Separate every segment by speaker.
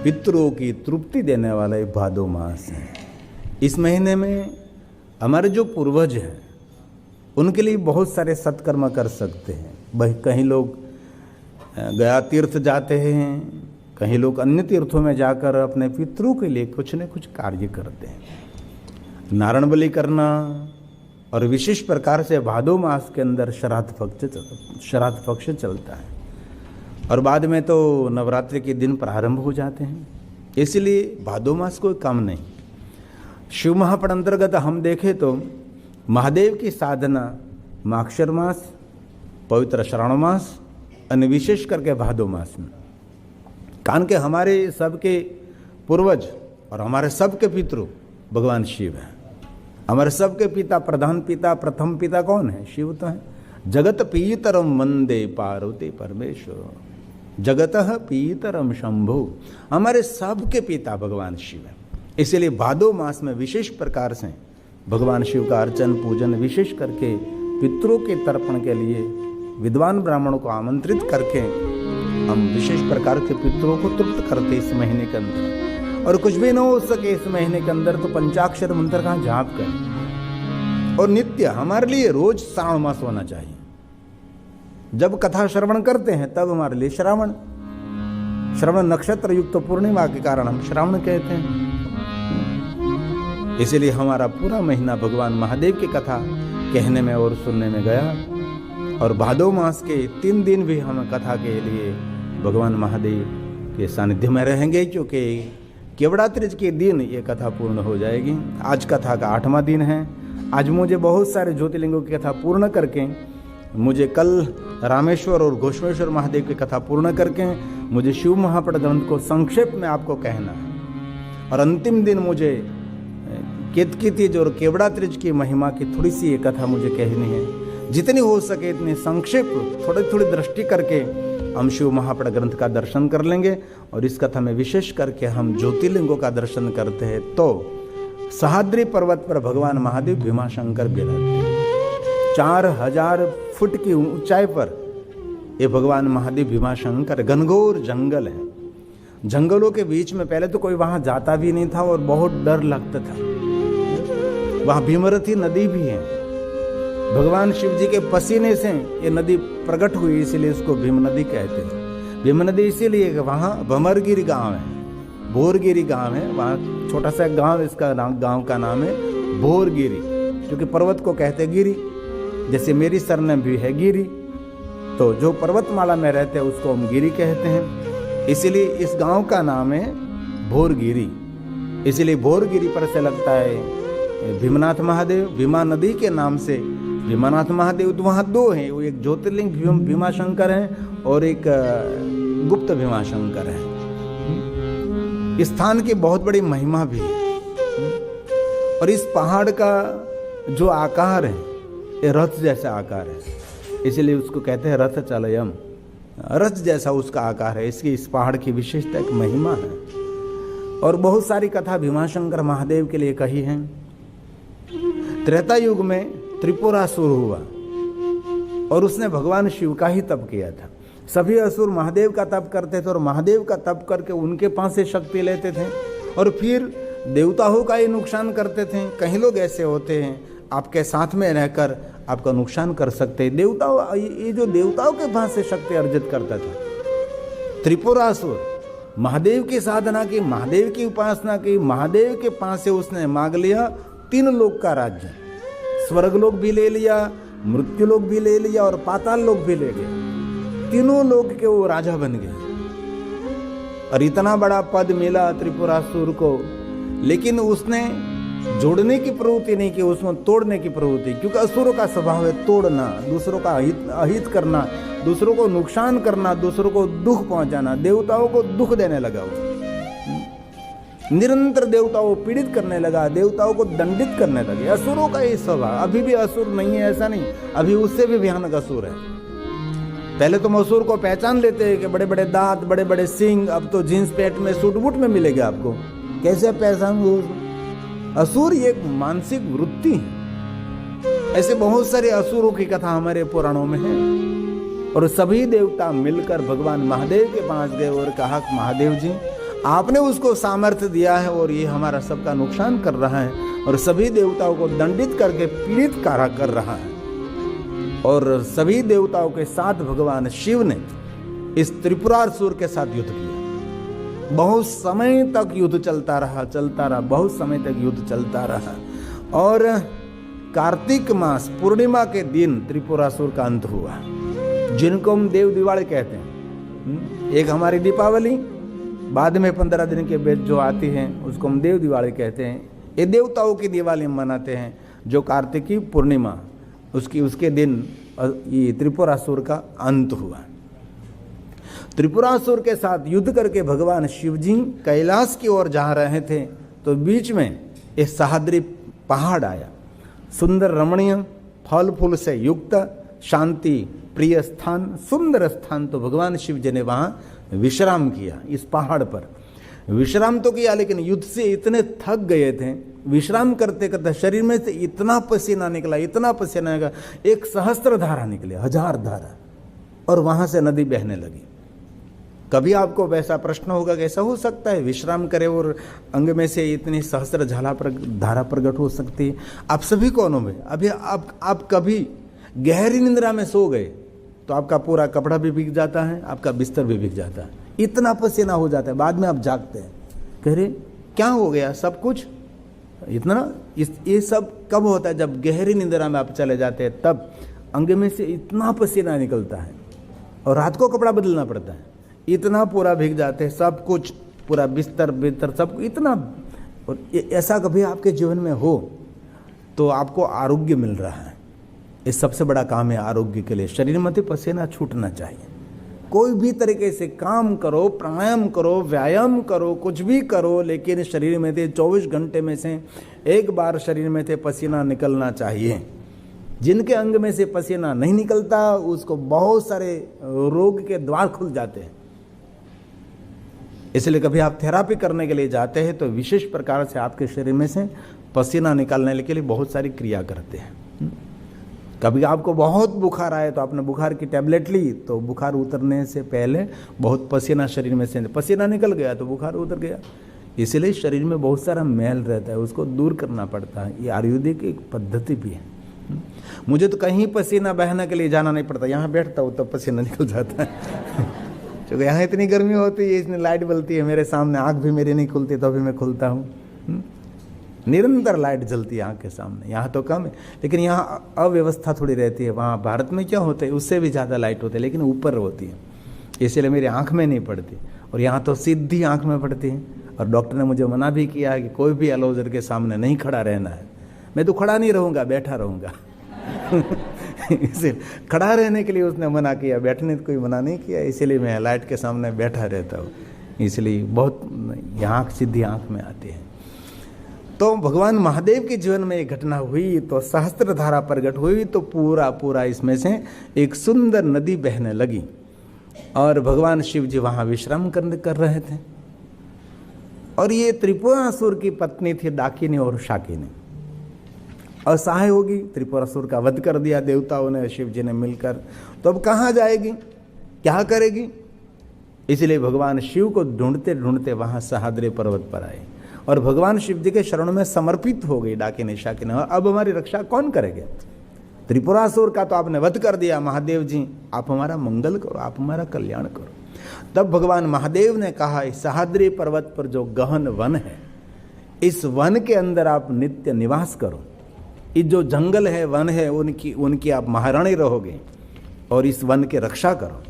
Speaker 1: पितरों की तृप्ति देने वाला एक भादो मास है। इस महीने में हमारे जो पूर्वज हैं उनके लिए बहुत सारे सत्कर्म कर सकते हैं। कहीं लोग गया तीर्थ जाते हैं, कहीं लोग अन्य तीर्थों में जाकर अपने पितरों के लिए कुछ न कुछ कार्य करते हैं। नारायण बलि करना और विशेष प्रकार से भादो मास के अंदर श्राद्ध पक्ष चलता है और बाद में तो नवरात्रि के दिन प्रारंभ हो जाते हैं। इसलिए भादो मास कोई कम नहीं। शिव महापण अंतर्गत हम देखें तो महादेव की साधना माक्षर मास, पवित्र श्रावण मास और विशेष करके भादो मास में, कारण के हमारे सबके पूर्वज और हमारे सबके पितृ भगवान शिव हैं। हमारे सबके पिता, प्रधान पिता, प्रथम पिता कौन है? शिव तो है। जगत पीतरम वंदे पार्वती परमेश्वर, जगतः पीतरम शंभु, हमारे सबके पिता भगवान शिव है। इसलिए भादो मास में विशेष प्रकार से भगवान शिव का अर्चन पूजन, विशेष करके पितरों के तर्पण के लिए विद्वान ब्राह्मणों को आमंत्रित करके हम विशेष प्रकार के पितरों को तृप्त करते इस महीने के अंदर। और कुछ भी न हो सके इस महीने के अंदर तो पंचाक्षर मंत्र का जाप करें। और नित्य हमारे लिए रोज श्रावण मास होना चाहिए। जब कथा श्रवण करते हैं तब हमारे लिए श्रवण नक्षत्र युक्त पूर्णिमा के कारण हम श्रावण कहते हैं। इसलिए हमारा पूरा महीना भगवान महादेव की कथा कहने में और सुनने में गया। और भादो मास के 3 दिन भी हम कथा के लिए भगवान महादेव के सानिध्य में रहेंगे, क्योंकि केवड़ात्रिज के दिन ये कथा पूर्ण हो जाएगी। आज कथा का 8वां दिन है। आज मुझे बहुत सारे ज्योतिर्लिंगों की कथा पूर्ण करके, मुझे कल रामेश्वर और घोषमेश्वर महादेव की कथा पूर्ण करके मुझे शिव महापण ग्रंथ को संक्षेप में आपको कहना है। और अंतिम दिन मुझे केतकी तीज और केवड़ात्रिज की महिमा की थोड़ी सी ये कथा मुझे कहनी है। जितनी हो सके इतनी संक्षेप थोड़ी थोड़ी दृष्टि करके हम शिव महापण ग्रंथ का दर्शन कर लेंगे। और इस कथा में विशेष करके हम ज्योतिर्लिंगों का दर्शन करते हैं तो सह्याद्री पर्वत पर भगवान महादेव भीमाशंकर विराजते हैं। 4000 फुट की ऊंचाई पर ये भगवान महादेव भीमाशंकर, घनघोर जंगल है। जंगलों के बीच में पहले तो कोई वहां जाता भी नहीं था और बहुत डर लगता था। वहां भीमरथी नदी भी है। भगवान शिव जी के पसीने से ये नदी प्रकट हुई, इसलिए इसको भीम नदी कहते हैं। भीम नदी इसीलिए वहाँ भमरगिरी गांव है, भोरगिरी गांव है, वहाँ छोटा सा गांव, इसका गांव का नाम है भोरगिरी, क्योंकि पर्वत को कहते गिरी। जैसे मेरी सरनेम भी है गिरी, तो जो पर्वतमाला में रहते हैं उसको हम गिरी कहते हैं। इसीलिए इस गांव का नाम है भोरगिरी। इसलिए भोरगिरी पर से लगता है भीमनाथ महादेव। भीमा नदी के नाम से भीमानाथ महादेव। तो वहाँ 2 हैं, वो एक ज्योतिर्लिंग भीमाशंकर है और एक गुप्त भीमाशंकर है। इस स्थान की बहुत बड़ी महिमा भी है। और इस पहाड़ का जो आकार है ये रथ जैसा आकार है, इसलिए उसको कहते हैं रथ चलयम, रथ जैसा उसका आकार है। इसकी इस पहाड़ की विशेषता एक महिमा है। और बहुत सारी कथा भीमाशंकर महादेव के लिए कही है। त्रेता युग में त्रिपुरासुर हुआ और उसने भगवान शिव का ही तप किया था। सभी असुर महादेव का तप करते थे और महादेव का तप करके उनके पास से शक्ति लेते थे और फिर देवताओं का ही नुकसान करते थे। कई लोग ऐसे होते हैं आपके साथ में रहकर आपका नुकसान कर सकते हैं। देवताओं, ये जो देवताओं के पास से शक्ति अर्जित करता था त्रिपुरासुर, महादेव की साधना की, महादेव की उपासना की, महादेव के पास से उसने मांग लिया 3 लोक का राज्य। स्वर्ग लोक भी ले लिया, मृत्यु लोक भी ले लिया और पाताल लोक भी ले लिया। 3 लोक के वो राजा बन गए और इतना बड़ा पद मिला त्रिपुरासुर को। लेकिन उसने जोड़ने की प्रवृत्ति नहीं की, उसमें तोड़ने की प्रवृत्ति, क्योंकि असुरों का स्वभाव है तोड़ना, दूसरों का अहित करना, दूसरों को नुकसान करना, दूसरों को दुख पहुंचाना। देवताओं को दुख देने लगा वो, निरंतर देवताओं को पीड़ित करने लगा, देवताओं को दंडित करने लगे। असुरों का ये स्वभाव। अभी भी असुर नहीं है ऐसा नहीं, अभी उससे भी भयानक असुर है। पहले तो असुर को पहचान लेते हैं कि बड़े बड़े दांत, बड़े बड़े सिंह, अब तो जींस पैंट में सूट बूट में मिलेगा आपको। कैसे पहचान? असुर एक मानसिक वृत्ति है। ऐसे बहुत सारे असुरों की कथा हमारे पुराणों में है। और सभी देवता मिलकर भगवान महादेव के पास गए और कहा, महादेव जी आपने उसको सामर्थ्य दिया है और ये हमारा सबका नुकसान कर रहा है और सभी देवताओं को दंडित करके पीड़ित कर रहा है। और सभी देवताओं के साथ भगवान शिव ने इस त्रिपुरासुर के साथ युद्ध किया। बहुत समय तक युद्ध चलता रहा, बहुत समय तक युद्ध चलता रहा। और कार्तिक मास पूर्णिमा के दिन त्रिपुरासुर का अंत हुआ, जिनको हम देव दिवाली कहते हैं। एक हमारी दीपावली, बाद में 15 दिन के बाद जो आती है उसको हम देव दिवाली कहते हैं। ये देवताओं की दिवाली हम मनाते हैं, जो कार्तिक की पूर्णिमा उसके दिन ये त्रिपुरासुर का अंत हुआ। त्रिपुरासुर के साथ युद्ध करके भगवान शिव जी कैलाश की ओर जा रहे थे, तो बीच में एक सह्याद्री पहाड़ आया। सुंदर रमणीय फल फूल से युक्त शांति प्रिय स्थान, सुंदर स्थान। तो भगवान शिव जी ने वहाँ विश्राम किया। इस पहाड़ पर विश्राम तो किया, लेकिन युद्ध से इतने थक गए थे, विश्राम करते करते शरीर में से इतना पसीना निकला, इतना पसीना निकला, 1 सहस्त्र धारा निकले, 1000 धारा, और वहां से नदी बहने लगी। कभी आपको वैसा प्रश्न होगा, कैसा हो सकता है विश्राम करे और अंग में से इतनी सहस्त्र धारा प्रकट हो सकती है? आप सभी को अनुभव। अभी आप कभी गहरी निंद्रा में सो गए तो आपका पूरा कपड़ा भी भीग जाता है, आपका बिस्तर भी भीग जाता है, इतना पसीना हो जाता है। बाद में आप जागते हैं, कह रहे क्या हो गया, सब कुछ इतना। ये सब कब होता है? जब गहरी निंद्रा में आप चले जाते हैं, तब अंग में से इतना पसीना निकलता है और रात को कपड़ा बदलना पड़ता है, इतना पूरा भीग जाते हैं, सब कुछ पूरा बिस्तर सब इतना। और ऐसा कभी आपके जीवन में हो तो आपको आरोग्य मिल रहा है। ये सबसे बड़ा काम है आरोग्य के लिए। शरीर में पसीना छूटना चाहिए। कोई भी तरीके से काम करो, प्राणायाम करो, व्यायाम करो, कुछ भी करो, लेकिन शरीर में से 24 घंटे में से एक बार शरीर में से पसीना निकलना चाहिए। जिनके अंग में से पसीना नहीं निकलता, उसको बहुत सारे रोग के द्वार खुल जाते हैं। इसलिए कभी आप थेरापी करने के लिए जाते हैं तो विशेष प्रकार से आपके शरीर में से पसीना निकालने के लिए बहुत सारी क्रिया करते हैं। कभी आपको बहुत बुखार आए तो आपने बुखार की टैबलेट ली, तो बुखार उतरने से पहले बहुत पसीना शरीर में से पसीना निकल गया तो बुखार उतर गया। इसलिए शरीर में बहुत सारा मैल रहता है, उसको दूर करना पड़ता है। ये आयुर्वेदिक एक पद्धति भी है। मुझे तो कहीं पसीना बहने के लिए जाना नहीं पड़ता, यहाँ बैठता हूँ तब पसीना निकल जाता है। क्योंकि यहाँ इतनी गर्मी होती है, इसमें लाइट बलती है मेरे सामने, आँख भी मेरी नहीं खुलती तो भी मैं खुलता हूँ। निरंतर लाइट जलती है आँख के सामने। यहाँ तो कम है, लेकिन यहाँ अव्यवस्था थोड़ी रहती है। वहाँ भारत में क्या होता है, उससे भी ज़्यादा लाइट होती है, लेकिन ऊपर होती है, इसलिए मेरी आँख में नहीं पड़ती। और यहाँ तो सीधी आँख में पड़ती है। और डॉक्टर ने मुझे मना भी किया है कि कोई भी एलोजर के सामने नहीं खड़ा रहना है। मैं तो खड़ा नहीं रहूँगा, बैठा रहूँगा। इसे खड़ा रहने के लिए उसने मना किया, बैठने को कोई मना नहीं किया। इसीलिए मैं लाइट के सामने बैठा रहता हूँ। इसलिए बहुत यहाँ सीधी आँख में आती है। तो भगवान महादेव के जीवन में एक घटना हुई, तो सहस्त्र धारा प्रकट हुई, तो पूरा इसमें से एक सुंदर नदी बहने लगी। और भगवान शिव जी वहाँ विश्राम कर रहे थे। और ये त्रिपुरासुर की पत्नी थी डाकिनी और शाकिनी। असहाय होगी, त्रिपुरासुर का वध कर दिया देवताओं ने, शिव जी ने मिलकर। तो अब कहाँ जाएगी, क्या करेगी? इसलिए भगवान शिव को ढूंढते ढूंढते वहाँ सह्याद्री पर्वत पर आए और भगवान शिव जी के शरणों में समर्पित हो गई डाकिनी शाकिनी। अब हमारी रक्षा कौन करेंगे? त्रिपुरासुर का तो आपने वध कर दिया, महादेव जी आप हमारा मंगल करो, आप हमारा कल्याण करो। तब भगवान महादेव ने कहा, इस सह्याद्री पर्वत पर जो गहन वन है, इस वन के अंदर आप नित्य निवास करो। ये जो जंगल है, वन है, उनकी आप महारानी रहोगे और इस वन की रक्षा करो।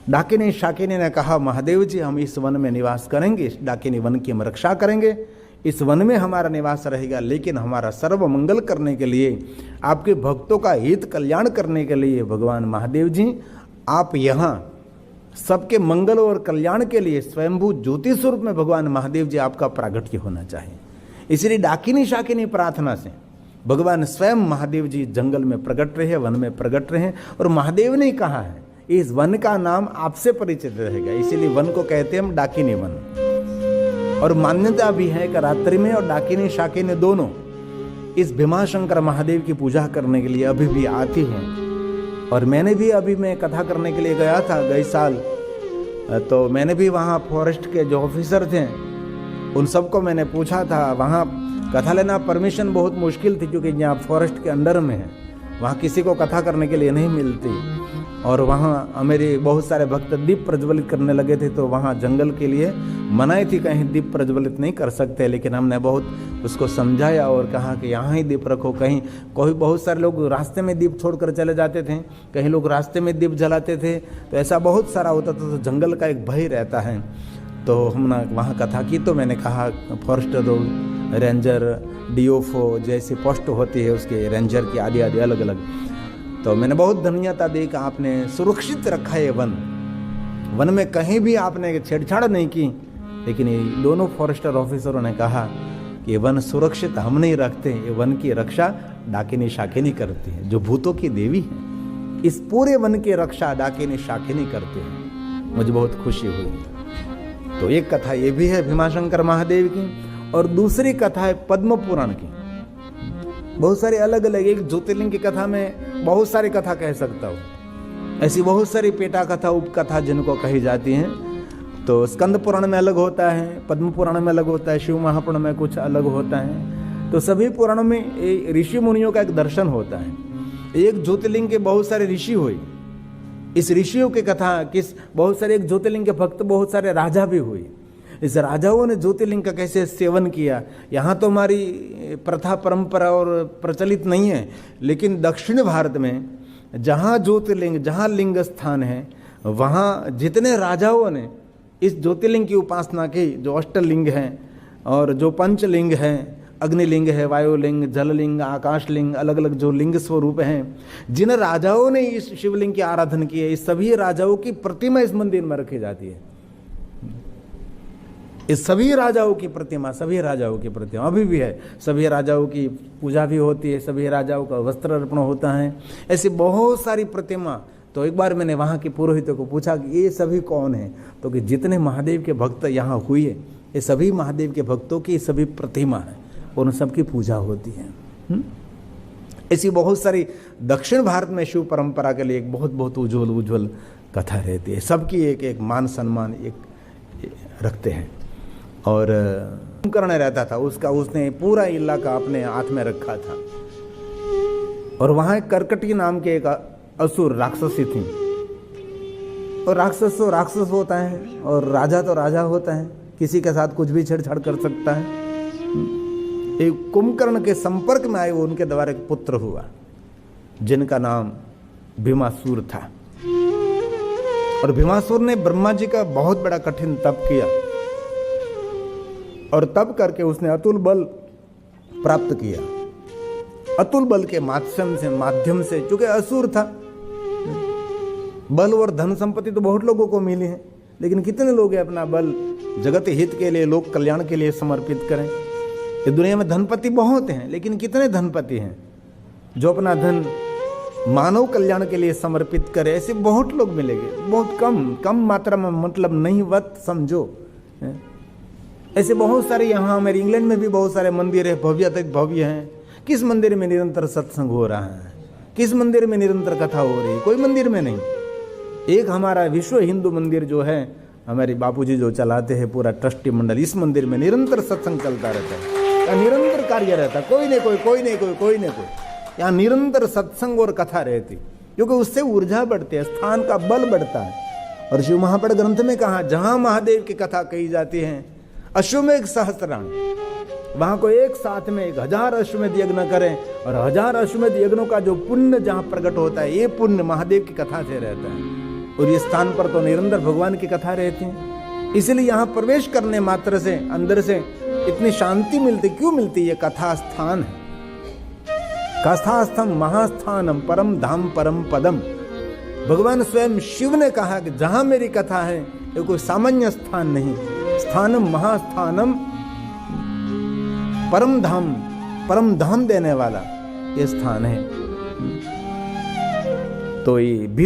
Speaker 1: डाकिनी शाकिनी ने कहा, महादेव जी हम इस वन में निवास करेंगे, इस डाकिनी वन की हम रक्षा करेंगे, इस वन में हमारा निवास रहेगा, लेकिन हमारा सर्व मंगल करने के लिए, आपके भक्तों का हित कल्याण करने के लिए भगवान महादेव जी आप यहाँ सबके मंगल और कल्याण के लिए स्वयंभू ज्योति स्वरूप में भगवान महादेव जी आपका प्रागट्य होना चाहिए। इसलिए डाकिनी शाकिनी प्रार्थना से भगवान स्वयं महादेव जी जंगल में प्रकट रहे, वन में प्रकट रहे। और महादेव ने कहा है इस वन का नाम आपसे परिचित रहेगा, इसीलिए वन को कहते हैं हम डाकिनी वन। और मान्यता भी है कि रात्रि में और डाकिनी शाकिनी दोनों इस भीमाशंकर महादेव की पूजा करने के लिए अभी भी आती हैं। और मैंने भी अभी मैं कथा करने के लिए गया था गए साल, तो मैंने भी वहाँ फॉरेस्ट के जो ऑफिसर थे उन सबको मैंने पूछा था। वहाँ कथा लेना परमिशन बहुत मुश्किल थी, क्योंकि यहाँ फॉरेस्ट के अंडर में है, वहाँ किसी को कथा करने के लिए नहीं मिलती। और वहाँ मेरे बहुत सारे भक्त दीप प्रज्वलित करने लगे थे, तो वहाँ जंगल के लिए मनाही थी, कहीं दीप प्रज्वलित नहीं कर सकते। लेकिन हमने बहुत उसको समझाया और कहा कि यहाँ ही दीप रखो। कहीं कोई बहुत सारे लोग रास्ते में दीप छोड़कर चले जाते थे, कहीं लोग रास्ते में दीप जलाते थे, तो ऐसा बहुत सारा होता था। तो जंगल का एक भय रहता है। तो हमने वहाँ कथा की, तो मैंने कहा फॉरेस्ट रेंजर, DFO जैसी पोस्ट होती है उसके रेंजर की आदि आदि अलग अलग, तो मैंने बहुत धन्यता दी कि आपने सुरक्षित रखा है वन में कहीं भी आपने छेड़छाड़ नहीं की। लेकिन ये दोनों फॉरेस्टर ऑफिसरों ने कहा कि वन सुरक्षित हम नहीं रखते, ये वन की रक्षा डाकिनी शाकिनी करती है, जो भूतों की देवी है। इस पूरे वन की रक्षा डाकिनी शाकिनी करते हैं। मुझे बहुत खुशी हुई। तो एक कथा ये भी है भीमाशंकर महादेव की, और दूसरी कथा है पद्म पुराण की। बहुत सारी अलग अलग, एक ज्योतिर्लिंग की कथा में बहुत सारी कथा कह सकता हूँ। ऐसी बहुत सारी पेटा कथा, उपकथा जिनको कही जाती हैं। तो स्कंद पुराण में अलग होता है, पद्म पुराण में अलग होता है, शिव महापुराण में कुछ अलग होता है। तो सभी पुराणों में ऋषि मुनियों का एक दर्शन होता है। एक ज्योतिर्लिंग के बहुत सारे ऋषि हुए, इस ऋषियों की कथा किस बहुत सारे, एक ज्योतिर्लिंग के भक्त बहुत सारे राजा भी हुए। इस राजाओं ने ज्योतिर्लिंग का कैसे सेवन किया, यहाँ तो हमारी प्रथा परंपरा और प्रचलित नहीं है, लेकिन दक्षिण भारत में जहाँ ज्योतिर्लिंग, जहाँ लिंग स्थान है, वहाँ जितने राजाओं ने इस ज्योतिर्लिंग की उपासना की, जो अष्टलिंग हैं और जो पंचलिंग हैं, अग्निलिंग है, वायुलिंग, जललिंग, आकाशलिंग, अलग अलग जो लिंग स्वरूप हैं, जिन राजाओं ने इस शिवलिंग की आराधना की है, इस सभी राजाओं की प्रतिमा इस मंदिर में रखी जाती है। इस सभी राजाओं की प्रतिमा, सभी राजाओं की प्रतिमा अभी भी है। सभी राजाओं की पूजा भी होती है, सभी राजाओं का वस्त्र अर्पण होता है, ऐसी बहुत सारी प्रतिमा। तो एक बार मैंने वहाँ के पुरोहितों को पूछा कि ये सभी कौन हैं, तो कि जितने महादेव के भक्त यहाँ हुए, ये सभी महादेव के भक्तों की सभी प्रतिमा है और उन सबकी पूजा होती है। ऐसी बहुत सारी दक्षिण भारत में शिव परंपरा के लिए एक बहुत बहुत उज्ज्वल कथा रहती है। सबकी एक एक मान सम्मान एक रखते हैं। और कुंभकर्ण रहता था, उसने पूरा इलाका अपने हाथ में रखा था। और वहाँ एक कर्कटी नाम के एक असुर राक्षसी थी। और राक्षस तो राक्षस होता है और राजा तो राजा होता है, किसी के साथ कुछ भी छेड़छाड़ कर सकता है। एक कुंभकर्ण के संपर्क में आए, वो उनके द्वारा एक पुत्र हुआ जिनका नाम भीमासुर था। और भीमासुर ने ब्रह्मा जी का बहुत बड़ा कठिन तप किया और तब करके उसने अतुल बल प्राप्त किया। अतुल बल के माध्यम से चूंकि असुर था, बल और धन संपत्ति तो बहुत लोगों को मिली है, लेकिन कितने लोग अपना बल जगत हित के लिए, लोक कल्याण के लिए समर्पित करें। ये दुनिया में धनपति बहुत हैं, लेकिन कितने धनपति हैं जो अपना धन मानव कल्याण के लिए समर्पित करे? ऐसे बहुत लोग मिलेंगे, बहुत कम मात्रा में, मतलब नहीं वत समझो। ऐसे बहुत सारे, यहाँ हमारे इंग्लैंड में भी बहुत सारे मंदिर है, भव्य अत्यंत भव्य हैं। किस मंदिर में निरंतर सत्संग हो रहा है? किस मंदिर में निरंतर कथा हो रही है? कोई मंदिर में नहीं। एक हमारा विश्व हिंदू मंदिर जो है, हमारे बापूजी जो चलाते हैं पूरा ट्रस्टी मंडल, इस मंदिर में निरंतर सत्संग चलता रहता है, निरंतर कार्य रहता है। कोई नहीं कोई यहाँ निरंतर सत्संग और कथा रहती, क्योंकि उससे ऊर्जा बढ़ती है, स्थान का बल बढ़ता है। और शिव महापुराण ग्रंथ में कहा, जहां महादेव की कथा कही जाती है, अश्वमेघ सहस्त्राण, वहां को एक साथ में 1000 अश्वमेध यज्ञ करें, और 1000 अश्वमेध यज्ञों का जो पुण्य जहां प्रकट होता है, ये पुण्य महादेव की कथा से रहता है। और ये स्थान पर तो निरंतर भगवान की कथा रहती है। इसलिए यहाँ प्रवेश करने मात्र से अंदर से इतनी शांति मिलती। क्यों मिलती? ये कथा स्थान है। कथास्थम महास्थानम परम धाम परम पदम। भगवान स्वयं शिव ने कहा कि जहां मेरी कथा है, ये कोई सामान्य स्थान नहीं, स्थानम महास्थानम परम धाम देने वाला ये स्थान है। तो ये